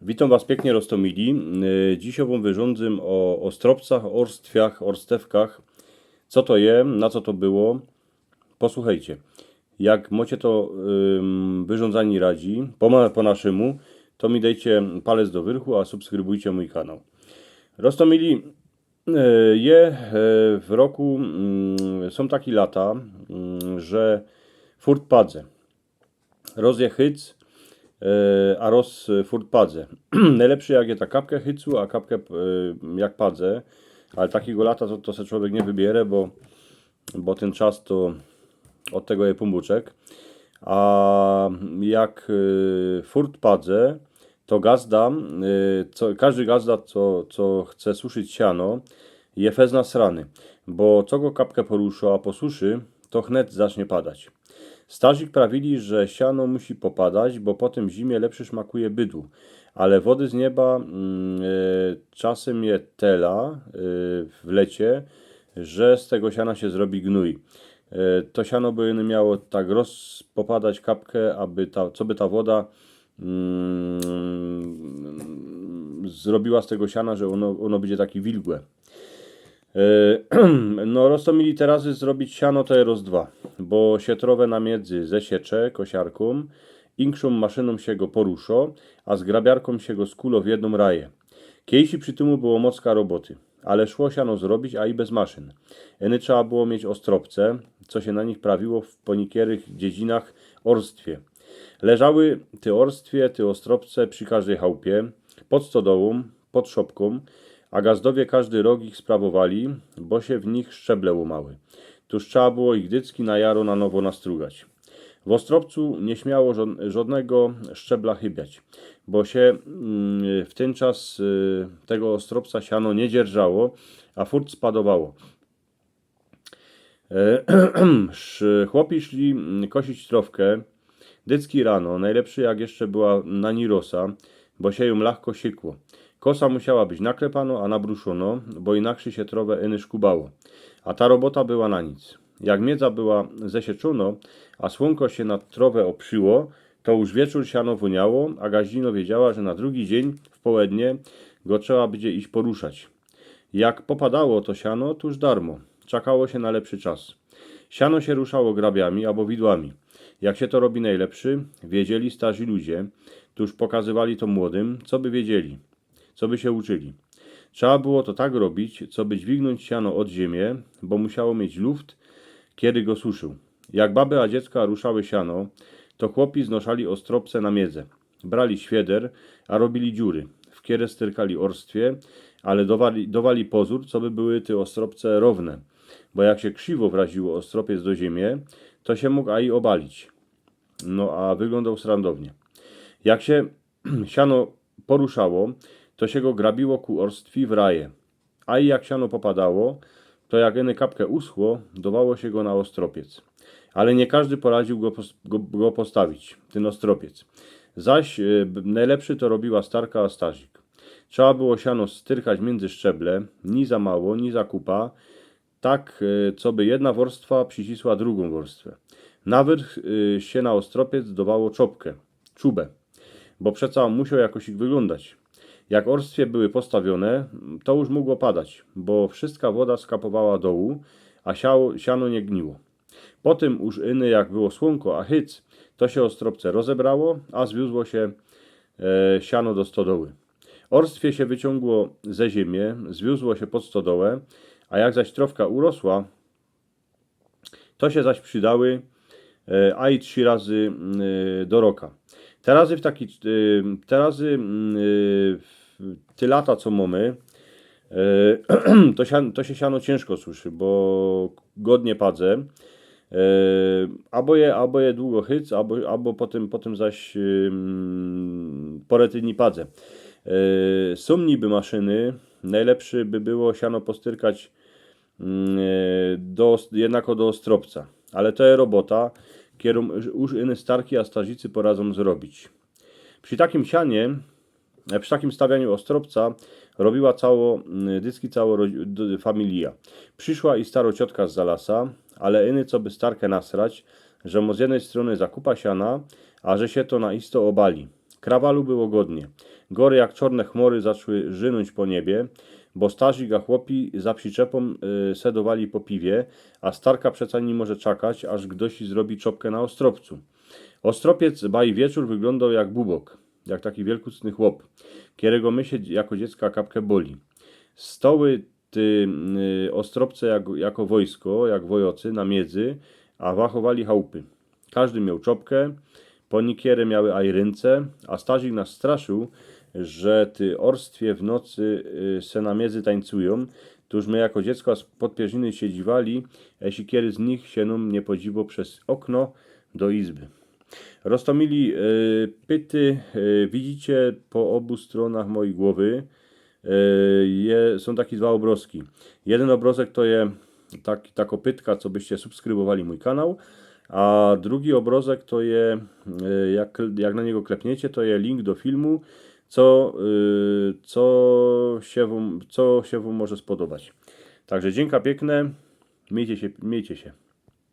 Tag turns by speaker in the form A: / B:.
A: Witam Was pięknie, Rostomili. Dziś wam wyrządzę o ostropcach, orstwiach, orstewkach. Co to je, na co to było? Posłuchajcie. Jak macie to wyrządzani radzi, po naszemu, to mi dajcie palec do wyrchu, a subskrybujcie mój kanał. Rostomili, w roku są takie lata, że furt padze. Rozje hyc, a roz furt padze. Najlepszy jak je ta kapkę hycu, a kapkę jak padze. Ale takiego lata to se człowiek nie wybierze, bo ten czas to od tego je pumbuczek. A jak furt padze, to gazda, każdy gazda, co chce suszyć siano, je fez srany. Bo co go kapkę porusza, a posuszy, to chnet zacznie padać. Starzyk prawili, że siano musi popadać, bo potem w zimie lepszy smakuje bydłu. Ale wody z nieba czasem je tela w lecie, że z tego siana się zrobi gnój. To siano by miało tak popadać kapkę, co by ta woda zrobiła z tego siana, że ono będzie takie wilgłe. No, Rostomili teraz zrobić siano to jest dwa, bo sietrowe na miedzy zesiecze kosiarką, inkszą maszyną się go poruszo, a z grabiarką się go skulo w jedną raję. Kiejsi przy tym było mocka roboty, ale szło siano zrobić, a i bez maszyn. Eny trzeba było mieć ostropce, co się na nich prawiło w ponikierych dziedzinach orstwie. Leżały ty orstwie, ty ostropce przy każdej chałupie, pod stodołą, pod szopką, a gazdowie każdy rok ich sprawowali, bo się w nich szczeble łomały. Tuż trzeba było ich dycki na jaro na nowo nastrugać. W Ostropcu nie śmiało żadnego szczebla chybiać, bo się w ten czas tego Ostropca siano nie dzierżało, a furt spadowało. Chłopi szli kosić trowkę, dycki rano, najlepszy jak jeszcze była na nirosa, bo się ją lachko siekło. Kosa musiała być naklepano, a nabruszono, bo inaczej się trowę eny szkubało. A ta robota była na nic. Jak miedza była zesieczono, a słonko się na trowę oprzyło, to już wieczór siano woniało, a gaździno wiedziała, że na drugi dzień w południe go trzeba będzie iść poruszać. Jak popadało to siano, tuż darmo. Czekało się na lepszy czas. Siano się ruszało grabiami albo widłami. Jak się to robi najlepszy, wiedzieli starzy ludzie, tuż pokazywali to młodym, co by wiedzieli, co by się uczyli. Trzeba było to tak robić, co by dźwignąć siano od ziemię, bo musiało mieć luft, kiedy go suszył. Jak baby a dziecka ruszały siano, to chłopi znoszali ostropce na miedzę. Brali świeder, a robili dziury. W kierę styrkali orstwie, ale dowali pozór, co by były te ostropce równe. Bo jak się krzywo wraziło ostropiec do ziemi, to się mógł i obalić. No a wyglądał srandownie. Jak się siano poruszało, to się go grabiło ku orstwi w raje. A i jak siano popadało, to jak eny kapkę uschło, dawało się go na ostropiec. Ale nie każdy poradził go postawić, ten ostropiec. Zaś najlepszy to robiła starka a starzik. Trzeba było siano styrkać między szczeble, ni za mało, ni za kupa, tak co by jedna warstwa przycisła drugą warstwę. Na wyrch się na ostropiec dawało czubę, bo przeca musiał jakoś ich wyglądać. Jak orstwie były postawione, to już mogło padać, bo wszystka woda skapowała dołu, a siano nie gniło. Potem już iny jak było słonko, a hyc, to się ostropce rozebrało, a zwiózło się siano do stodoły. Orstwie się wyciągło ze ziemi, zwiózło się pod stodołę, a jak zaś trowka urosła, to się zaś przydały a i 3 razy do roka. Te lata co mamy, to się siano ciężko suszy, bo godnie padze. Albo je długo hyc, albo potem zaś porety dni padze. Są niby maszyny, najlepszy by było siano postyrkać jednako do ostropca. Ale to jest robota, którą już inne starki a starzicy poradzą zrobić. Przy takim stawianiu ostropca robiła dycki cała familia. Przyszła i staro ciotka z lasa, ale iny co by starkę nasrać, że mu z jednej strony zakupa siana, a że się to na isto obali. Krawalu było godnie. Gory jak czarne chmury zaczęły żynąć po niebie, bo starzyk a chłopi za przyczepą sedowali po piwie, a starka przeca nie może czekać, aż ktoś zrobi czopkę na ostropcu. Ostropiec baj wieczór wyglądał jak bubok, jak taki wielkucny chłop, którego my się jako dziecka kapkę boli. Stoły ostropce jako wojsko, jak wojocy na miedzy, a wachowali chałupy. Każdy miał czopkę, ponikiery miały aj ręce, a Stazik nas straszył, że ty orstwie w nocy se na miedzy tańcują, tuż my jako dziecko pod pierziny siedziwali, a sikiery z nich się nam nie podziwo przez okno do izby. Rostomili pyty widzicie po obu stronach mojej głowy. Są takie dwa obrazki. Jeden obrazek to jest ta kopytka, co byście subskrybowali mój kanał, a drugi obrazek to jest, jak na niego klepniecie, to jest link do filmu, co się wam może spodobać. Także dzięki piękne, miejcie się.